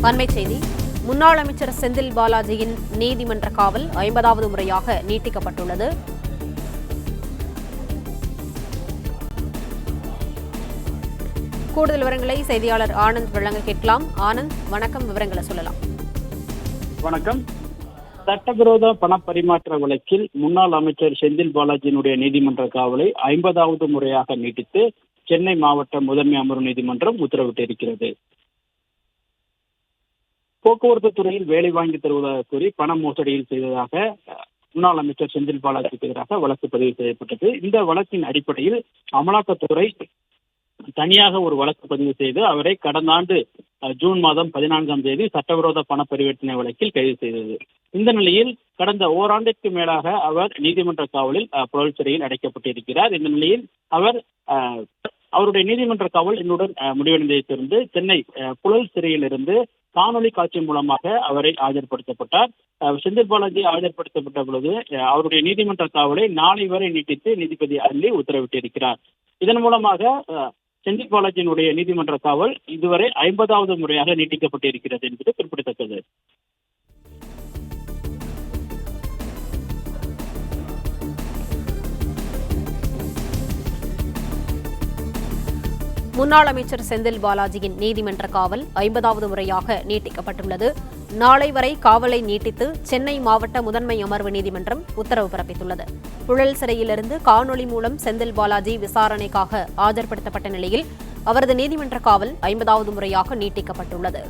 அண்மைச் செய்தி. முன்னாள் அமைச்சர் செந்தில் பாலாஜியின் நீதிமன்ற காவல் 50வது முறையாக நீட்டிக்கப்பட்டுள்ளது. கூடுதல் விவரங்களை செய்தியாளர் ஆனந்த் வழங்க கேட்கலாம். ஆனந்த், வணக்கம். விவரங்களை சொல்லலாம். வணக்கம். சட்டவிரோத பணப்பரிமாற்ற வழக்கில் முன்னாள் அமைச்சர் செந்தில் பாலாஜியினுடைய நீதிமன்ற காவலை 50வது முறையாக நீட்டித்து சென்னை மாவட்ட முதன்மை அமர்வு நீதிமன்றம் உத்தரவிட்டிருக்கிறது. போக்குவரத்து துறையில் வேலை வாங்கி தருவதாக கூறி பண மோசடியில் செய்ததாக முன்னாள் அமைச்சர் செந்தில் பாலாஜிக்கு எதிராக வழக்கு பதிவு செய்யப்பட்டது. இந்த வழக்கின் அடிப்படையில் அமலாக்கத்துறை தனியாக ஒரு வழக்கு பதிவு செய்து அவரை கடந்த ஆண்டு ஜூன் மாதம் 14ஆம் தேதி சட்டவிரோத பண பரிவர்த்தனை வழக்கில் கைது செய்தது. இந்த நிலையில் கடந்த ஓராண்டிற்கு மேலாக அவர் நீதிமன்ற காவலில் புழல் சிறையில் அடைக்கப்பட்டிருக்கிறார். இந்த நிலையில் அவருடைய நீதிமன்ற காவல் என்னுடன் முடிவடைந்ததைத் தொடர்ந்து சென்னை புழல் சிறையில் இருந்து காணொலி காட்சி மூலமாக அவரை ஆஜர்படுத்தப்பட்டார். செந்தில் பாலாஜி ஆஜர்படுத்தப்பட்ட பொழுது அவருடைய நீதிமன்ற காவலை நாளை வரை நீட்டித்து நீதிபதி அள்ளி உத்தரவிட்டிருக்கிறார். இதன் மூலமாக செந்தில் பாலாஜியினுடைய நீதிமன்ற காவல் இதுவரை 50வது முறையாக நீட்டிக்கப்பட்டிருக்கிறது என்பது குறிப்பிடத்தக்கது. முன்னாள் அமைச்சர் செந்தில் பாலாஜியின் நீதிமன்ற காவல் 50வது முறையாக நீட்டிக்கப்பட்டுள்ளது. நாளை வரை காவலை நீட்டித்து சென்னை மாவட்ட முதன்மை அமர்வு நீதிமன்றம் உத்தரவு பிறப்பித்துள்ளது. புழல் சிறையிலிருந்து காணொலி மூலம் செந்தில் பாலாஜி விசாரணைக்காக ஆஜர்படுத்தப்பட்ட நிலையில் அவரது நீதிமன்ற காவல் 50வது முறையாக நீட்டிக்கப்பட்டுள்ளது.